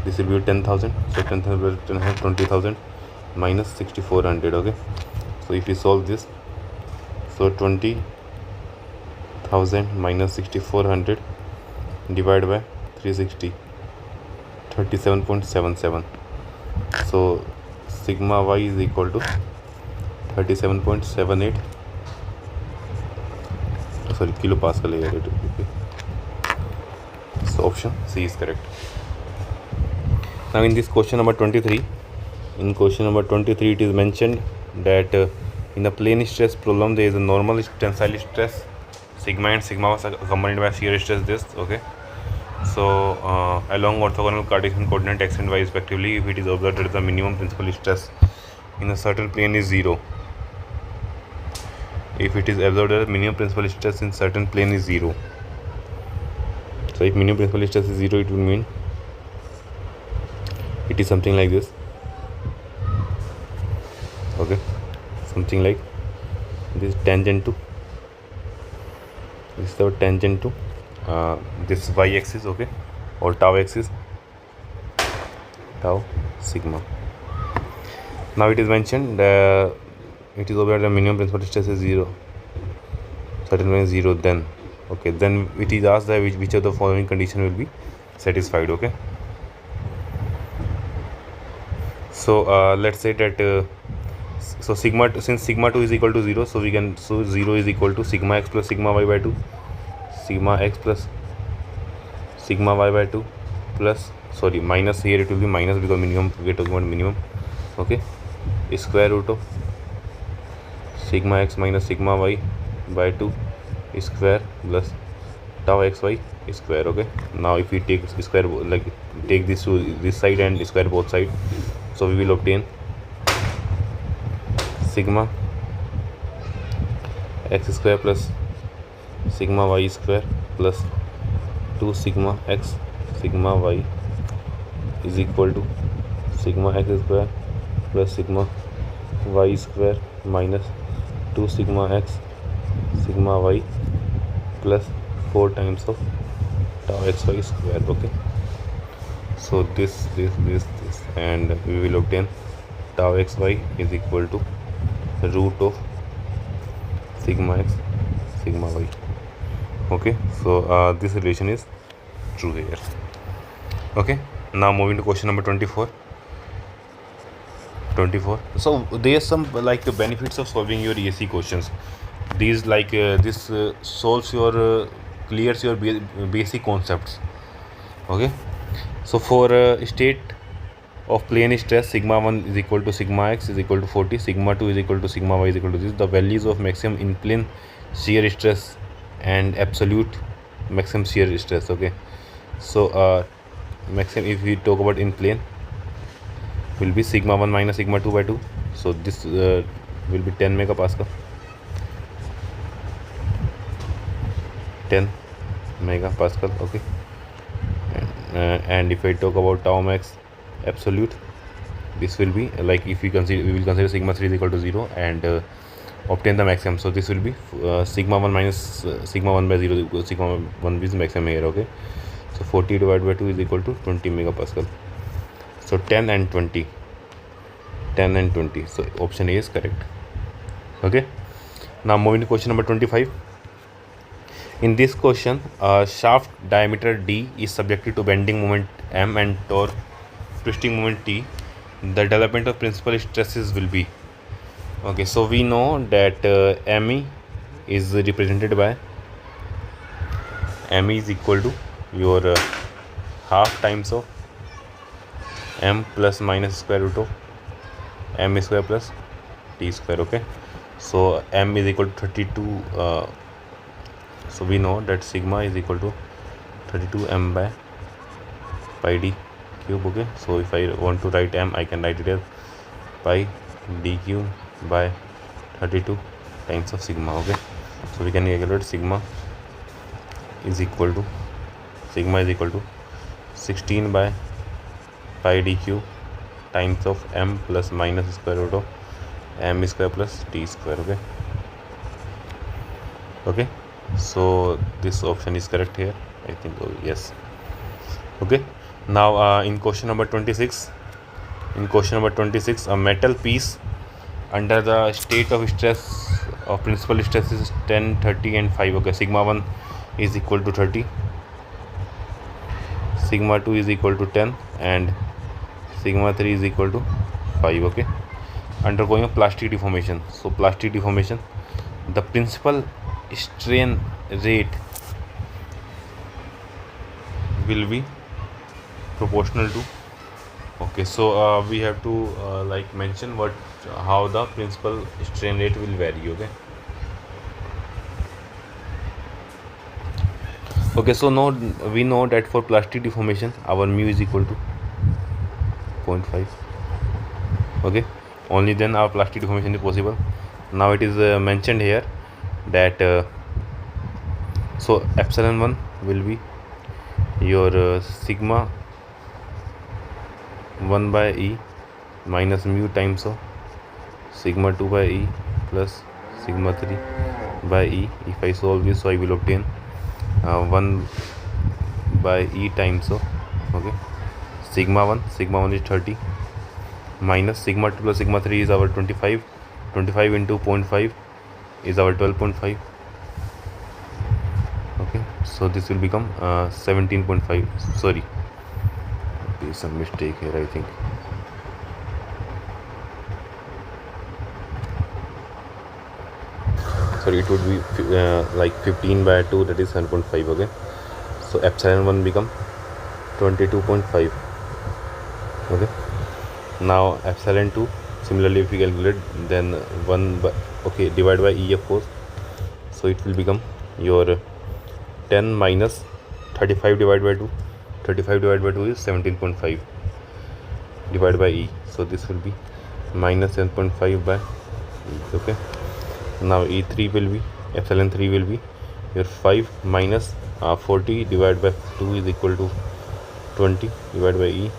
this will be 10,000, so 10,000 plus 20,000 minus 6400. Okay, so if we solve this, so 20 1000 minus 6400 divided by 360, 37.77. So sigma y is equal to 37.78, sorry, kilopascal here. Okay. So option C is correct. Now in this question number 23, it is mentioned that in the plane stress problem there is a normal tensile stress sigma and sigma was accompanied by shear stress this. Okay. So along orthogonal Cartesian coordinate x and y respectively, if it is observed that the minimum principal stress in a certain plane is 0, if it is observed that the minimum principal stress in certain plane is 0, so if minimum principal stress is 0, it will mean it is something like this. Okay, something like this tangent to this is our tangent to this y axis. Okay, or tau axis, tau sigma. Now it is mentioned it is observed that the minimum principal stress is 0, certain plane is 0, then okay, then it is asked that which of the following condition will be satisfied. Okay, so let's say that so since sigma 2 is equal to 0, so we can, so 0 is equal to sigma x plus sigma y by 2, sigma x plus sigma y by 2 plus, sorry, minus, here it will be minus because minimum, we are talking about minimum. Okay, square root of sigma x minus sigma y by 2 square plus tau xy square. Okay, now if we take square, like take this to this side and square both side, so we will obtain sigma x square plus sigma y square plus 2 sigma x sigma y is equal to sigma x square plus sigma y square minus 2 sigma x sigma y plus 4 times of tau xy square. Okay, so this and we will obtain tau xy is equal to root of sigma x sigma y. Okay, so this relation is true here. Okay, now moving to question number 24. So there are some like benefits of solving your ESE questions. These like this solves your clears your basic concepts. Okay, so for state of plane stress, sigma 1 is equal to sigma x is equal to 40, sigma 2 is equal to sigma y is equal to this. The values of maximum in plane shear stress and absolute maximum shear stress. Okay, so maximum, if we talk about in plane, will be sigma 1 minus sigma 2 by 2. So this will be 10 megapascal. 10 megapascal. Okay, and if I talk about tau max absolute, this will be like, if we will consider sigma 3 is equal to 0 and obtain the maximum. So this will be sigma 1 minus sigma 1 by 0 equals sigma 1 is maximum here. Okay, so 40 divided by 2 is equal to 20 megapascal. So 10 and 20. So option A is correct. Okay, now moving to question number 25. In this question, shaft diameter D is subjected to bending moment M and torque twisting moment T. The development of principal stresses will be. Okay, so we know that ME is represented by, ME is equal to your half times of M plus minus square root of M square plus T square. Okay, so M is equal to 32. So we know that sigma is equal to 32 M by pi d cube. Okay, so if I want to write M, I can write it as pi d cube by 32 times of sigma. Okay, so we can calculate sigma is equal to 16 by pi d cube times of M plus minus square root of M square plus T square. Okay, so this option is correct here, I think. Oh, yes. Okay, now in question number 26, a metal piece under the state of stress of principal stress is 10, 30 and 5. Okay, sigma 1 is equal to 30, sigma 2 is equal to 10 and sigma 3 is equal to 5. Okay, undergoing a plastic deformation. So plastic deformation, the principal strain rate will be proportional to. Okay, so we have to like mention how the principal strain rate will vary. Okay, so now we know that for plastic deformation our mu is equal to 0.5. okay, only then our plastic deformation is possible. Now it is mentioned here that so epsilon 1 will be your sigma 1 by E minus mu times of sigma 2 by E plus sigma 3 by E. If I solve this, so I will obtain 1 by E times of sigma 1 is 30 minus sigma 2 plus sigma 3 is our 25 into 0.5 is our 12.5. okay, so this will become 17.5. sorry, there is some mistake here, I think. Sorry, it would be like 15 by 2, that is 7.5. okay, so epsilon 1 become 22.5. okay, now epsilon 2, similarly if we calculate, then 1 by divide by E, of course, so it will become your 10 minus 35 divided by 2. 35 divided by 2 is 17.5 divided by E, so this will be minus 7.5 by E. okay, now E3 will be, epsilon 3 will be your 5 minus 40 divided by 2 is equal to 20 divided by E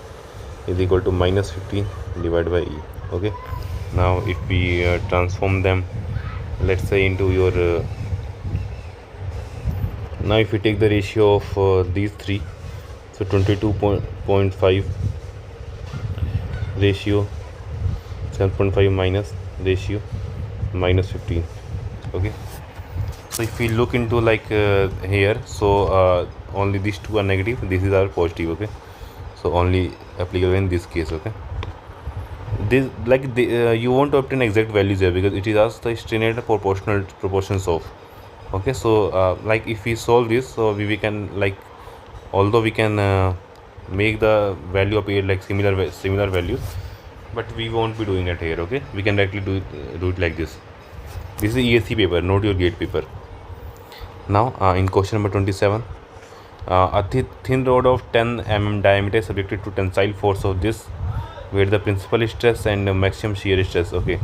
is equal to minus 15 divided by E. okay, now if we transform them, let's say into your now if we take the ratio of these three, so 22.5 ratio 7.5 minus ratio minus 15. okay, so if we look into like here, so only these two are negative, this is our positive. okay, so only applicable in this case. okay, this like you want to obtain exact values here because it is asked the strain rate proportions of. okay, so like if we solve this, so we can like, although we can make the value appear like similar values, but we won't be doing it here. okay, we can directly do it like this. This is ESC paper, not your gate paper. Now in question number 27, a thin rod of 10 mm diameter is subjected to tensile force of this, where the principal stress and maximum shear stress. okay,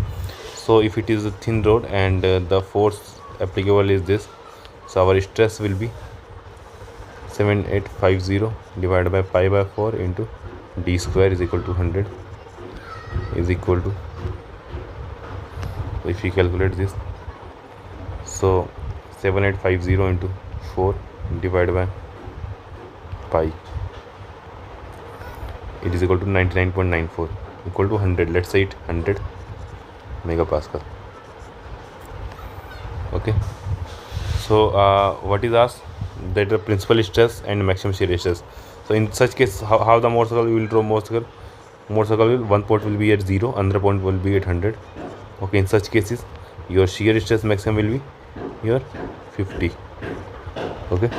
so if it is a thin rod and the force applicable is this, so our stress will be 7850 divided by pi by 4 into d square is equal to 100 is equal to, if we calculate this, so 7850 into 4 divided by pi, it is equal to 99.94 equal to 100. let's say it 100 megapascal. okay, so what is asked, that the principal stress and maximum shear stress. So in such case, how the Mohr circle we will draw Mohr circle will, one point will be at 0, another point will be at 100. okay, in such cases your shear stress maximum will be your 50. okay,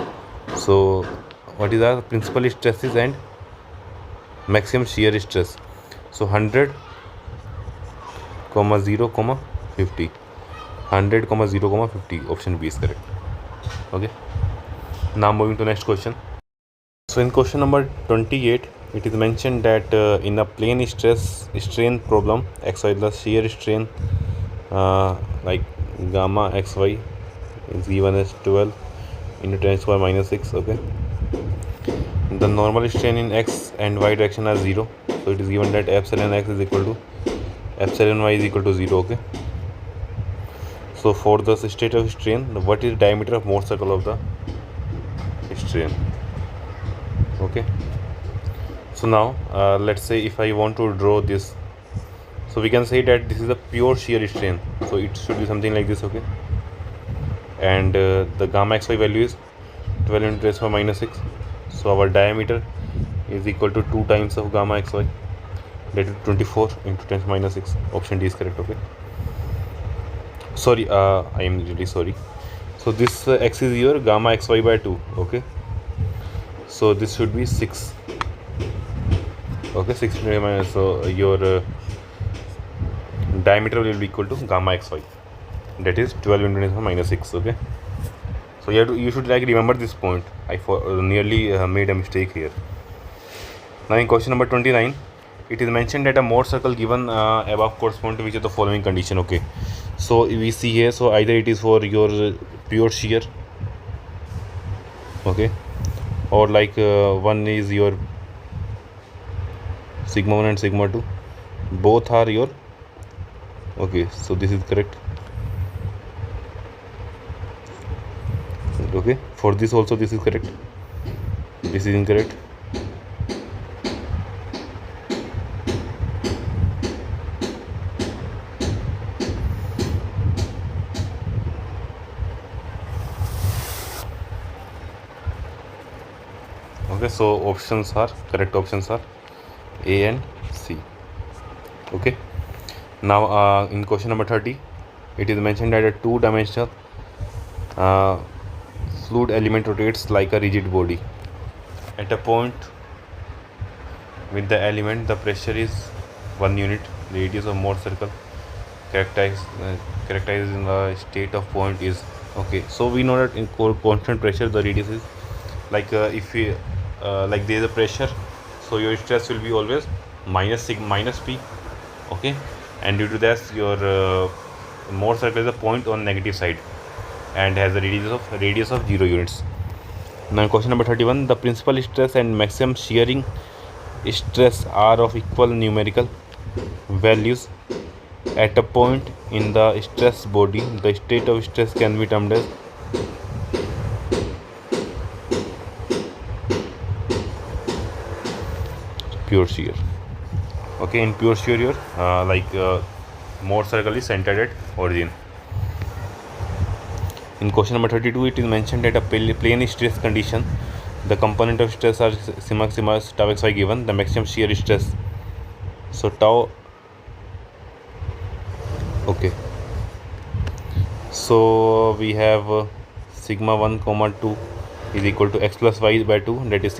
so what is our principal stresses and maximum shear stress, so 100, 0, 50, 100, 0, 50, option B is correct. okay, now moving to next question. So in question number 28, it is mentioned that in a plane strain problem xy, the shear strain like gamma xy is given as 12 into 10 square minus 6. okay, the normal strain in x and y direction are 0, so it is given that epsilon x is equal to epsilon y is equal to 0. okay, so for the state of strain, what is the diameter of Mohr circle of the strain? okay, so now let's say if I want to draw this, so So we can say that this is a pure shear strain, so it should be something like this, okay. And the gamma xy value is 12 into 10 power minus 6. So our diameter is equal to 2 times of gamma xy, that is 24 into 10 power minus 6. Option D is correct, okay. Sorry, I am really sorry. So this x is your gamma xy by 2, okay. So this should be 6, okay. 6 minus, so your diameter will be equal to gamma xy, that is 12 into 10 power minus 6, okay. So you should like remember this point. I nearly made a mistake here. Now in question number 29, it is mentioned that a Mohr circle given above corresponds to which of the following condition, okay. So we see here, so either it is for your pure shear, okay, or like one is your sigma 1 and sigma 2, both are your, okay. So this is correct, okay. For this also this is correct, this is incorrect. Okay, so options are correct, options are A and C, okay. Now in question number 30, it is mentioned that a two-dimensional fluid element rotates like a rigid body. At a point with the element, the pressure is 1 unit. The radius of Mohr circle characterized in the state of point is, okay. So we know that in constant pressure the radius is like if we like there is a pressure, so your stress will be always minus sigma minus p, okay. And due to that your Mohr circle is a point on negative side and has a radius of 0 units. Now in question number 31, the principal stress and maximum shearing stress are of equal numerical values at a point in the stress body. The state of stress can be termed as pure shear, okay. In pure shear your Mohr circle is centered at origin. In question number 32, it is mentioned that a plane stress condition, the component of stress are sigma tau xy given, the maximum shear stress, so tau, okay. So we have sigma 1 comma 2 is equal to x plus y by 2, that is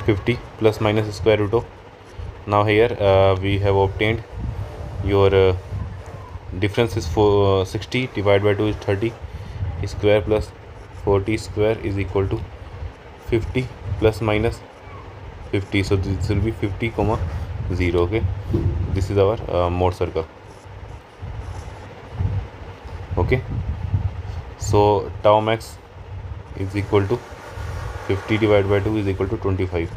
50 plus minus square root of. Now here we have obtained your difference is 60 divided by 2 is 30 square plus 40 square is equal to 50 plus minus 50. So this will be 50 comma 0, okay. This is our Mohr circle, okay. So tau max is equal to 50 divided by 2 is equal to 25.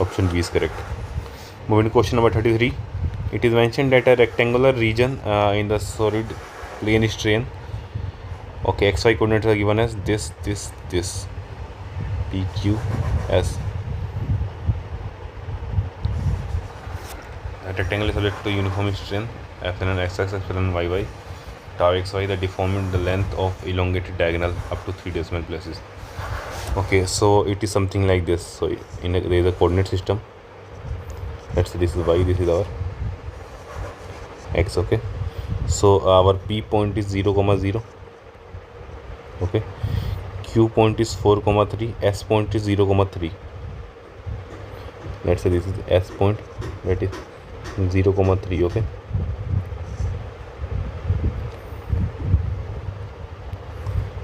Option B is correct. Moving to question number 33, it is mentioned that a rectangular region in the solid plane strain, okay, xy coordinates are given as this P, Q, S. A rectangle is subject to uniform strain epsilon xx epsilon yy tau xy that deformed the length of elongated diagonal up to 3 decimal places, okay. So it is something like this. So there is a coordinate system. Let's say this is y, this is our x, okay. So our P point is 0 comma 0, okay. Q point is 4 comma 3, S point is 0 comma 3. Let's say this is S point, that is 0 comma 3, okay.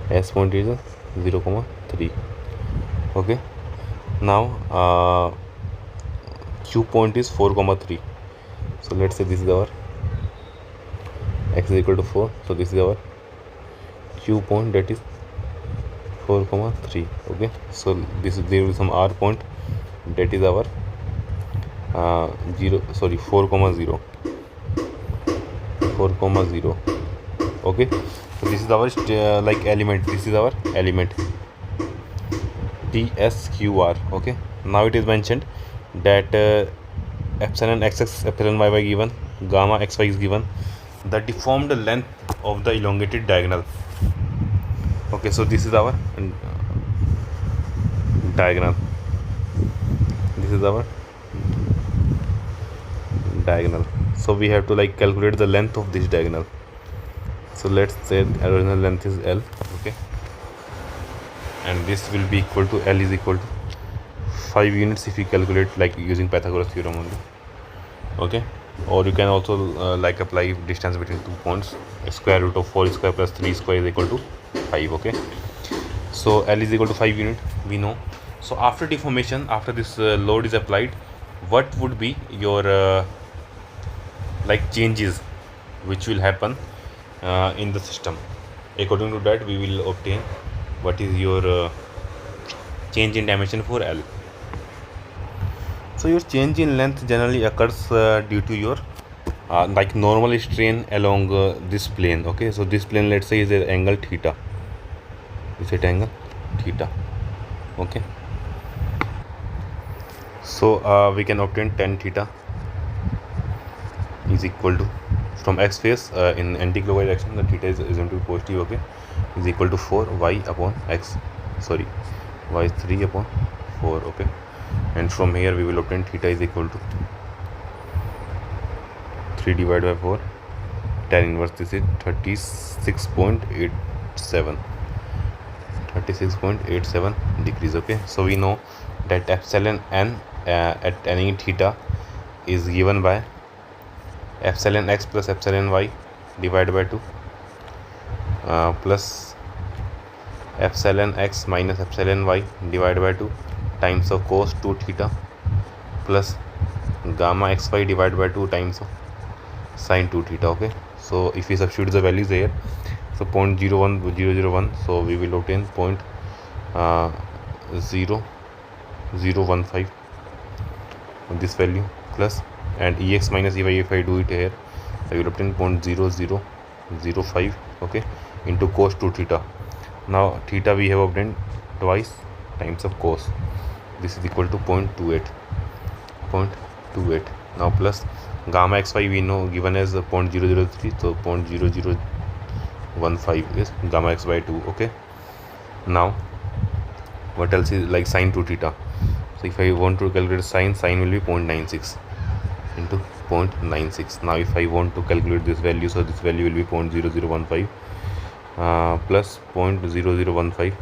S point is 0 comma 3, okay. Now Q point is 4 comma 3. So let's say this is our x is equal to 4, so this is our Q point, that is 4 comma 3, okay. So this is, there will be some R point, that is our 4 comma 0, okay. So this is our like element, this is our element TSQR, okay. Now it is mentioned that epsilon xx epsilon yy given, gamma xy is given, the deformed length of the elongated diagonal. Okay, so this is our diagonal. This is our diagonal. So we have to like calculate the length of this diagonal. So let's say original length is L. Okay, and this will be equal to L is equal to 5 units if you calculate like using Pythagoras theorem only. Okay, or you can also like apply distance between 2 points. Square root of 4 square plus 3 square is equal to 5. Okay, so L is equal to 5 unit, we know. So after deformation, after this load is applied, what would be your like changes which will happen in the system? According to that, we will obtain what is your change in dimension for L. So your change in length generally occurs due to your like normal strain along this plane. Okay, so this plane, let's say, is an angle theta. Is it angle theta? Okay, so we can obtain tan theta is equal to, from x phase in anti-clockwise direction, the theta is assumed to be positive. Okay, is equal to 4 y upon x, sorry, y is 3 upon 4. Okay, and from here we will obtain theta is equal to 3 divided by 4 tan inverse. This is 36.87 degrees. Okay, so we know that epsilon n at any theta is given by epsilon x plus epsilon y divided by 2 plus epsilon x minus epsilon y divided by 2 times of cos 2 theta plus gamma xy divided by 2 times of sin 2 theta. Okay, so if we substitute the values here, so 0.01001, so we will obtain 0.0015 this value plus, and ex minus ey, if I do it here, I will obtain 0.0005. okay, into cos 2 theta. Now theta we have obtained twice times of cos. This is equal to 0.28. Now plus gamma xy we know given as 0.003, so 0.0015 is gamma x by 2. Okay, now what else is like sin 2 theta? So if I want to calculate sin will be 0.96 into 0.96. Now if I want to calculate this value, so this value will be 0.0015 plus 0.0015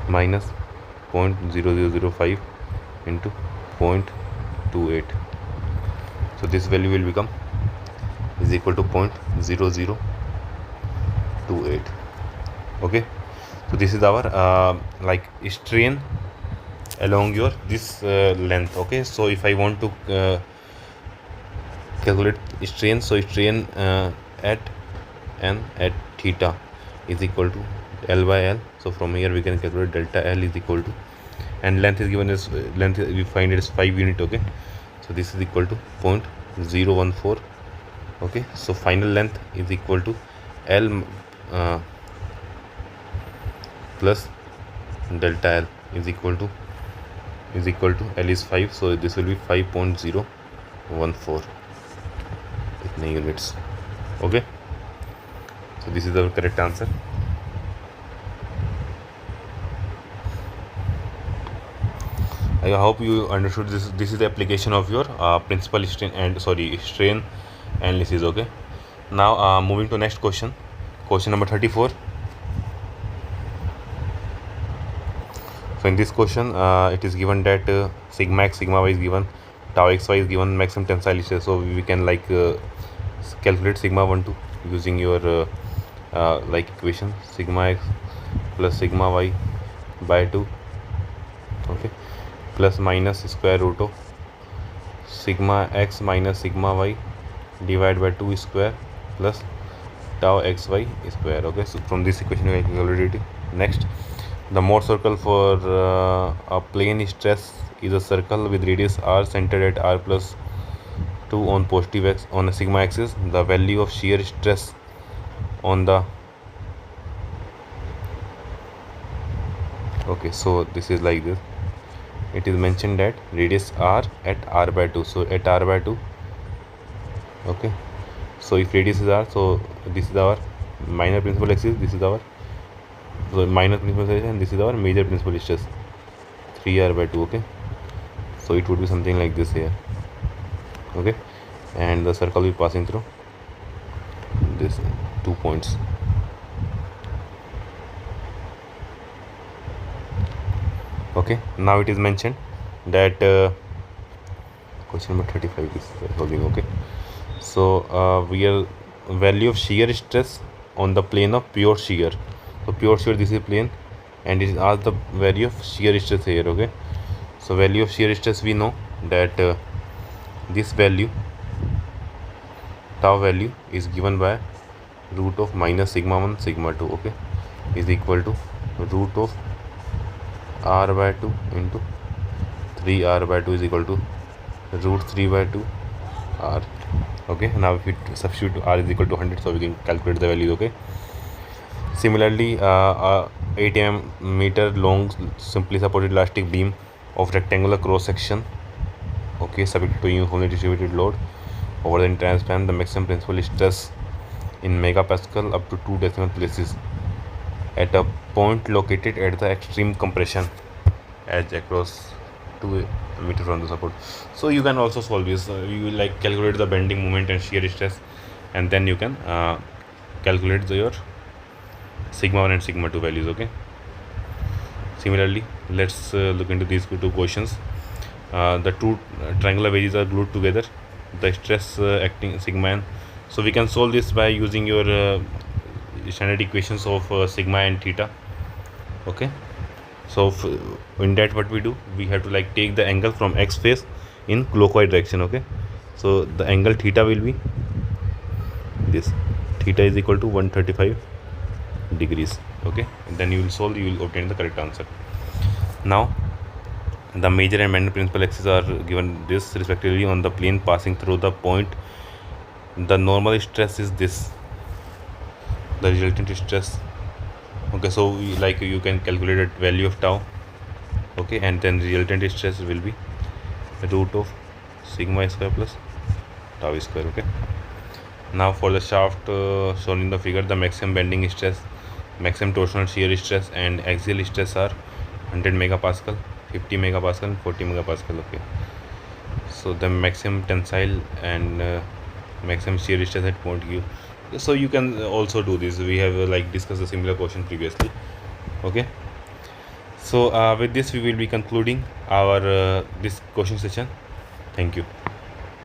minus 0.0005 into 0.28. So this value will become is equal to 0.0028. okay, so this is our like strain along your this length. Okay, so if I want to calculate strain, so strain at theta is equal to L by L. So from here we can calculate delta L is equal to, and length is given as length we find it as 5 unit. Okay, so this is equal to 0.014. okay, so final length is equal to L plus delta L is equal to L is 5, so this will be 5.014 units. okay, so this is the correct answer. I hope you understood this. This is the application of your principal strain analysis. Okay, now moving to next question number 34. So in this question it is given that sigma x sigma y is given, tau xy is given, maximum tensile stress. So we can like calculate sigma 1 2 using your like equation sigma x plus sigma y by 2. okay, plus minus square root of sigma x minus sigma y divided by 2 square plus tau xy square. okay, so from this equation we can calculate it. Next, the Mohr circle for a plane stress is a circle with radius r centered at r plus 2 on positive x on a sigma axis. The value of shear stress on the okay, so this is like this. it is mentioned that radius r at r by 2. So at r by 2, okay, so if radius is r, so this is our minor principal axis, this is our minor principal axis, and this is our major principal stress, 3r by 2. Okay, so it would be something like this here. Okay, and the circle will be passing through this 2 points. Okay, now it is mentioned that question number 35 is solving. Okay, so we are value of shear stress on the plane of pure shear. So pure shear, this is plane, and it is asked the value of shear stress here. Okay, so value of shear stress, we know that this value, tau value, is given by root of minus sigma 1 sigma 2. Okay, is equal to root of r by 2 into 3r by 2 is equal to root 3 by 2 r. Okay, now if we substitute r is equal to 100, so we can calculate the value. Okay, similarly 8 meter long simply supported elastic beam of rectangular cross section, okay, subject to uniformly distributed load over the entire span, the maximum principal stress in megapascal up to 2 decimal places at a point located at the extreme compression edge across 2 meter from the support. So you can also solve this. You like calculate the bending moment and shear stress, and then you can calculate your sigma 1 and sigma 2 values. Okay, similarly let's look into these two questions. The two triangular wedges are glued together, the stress acting sigma n. So we can solve this by using your standard equations of sigma and theta. Okay, so in that what we do, we have to like take the angle from x face in clockwise direction. Okay, so the angle theta will be this, theta is equal to 135 degrees. Okay, and then you will solve, you will obtain the correct answer. Now the major and minor principal axes are given this respectively on the plane passing through the point. The normal stress is this, the resultant stress. Okay, so like you can calculate a value of tau. Okay, and then resultant stress will be root of sigma square plus tau square. Okay, now for the shaft shown in the figure, the maximum bending stress, maximum torsional shear stress, and axial stress are 100 megapascal, 50 megapascal, and 40 megapascal. Okay, so the maximum tensile and maximum shear stress at point Q. So you can also do this. We have like discussed a similar question previously. Okay, so with this we will be concluding our this question session. Thank you.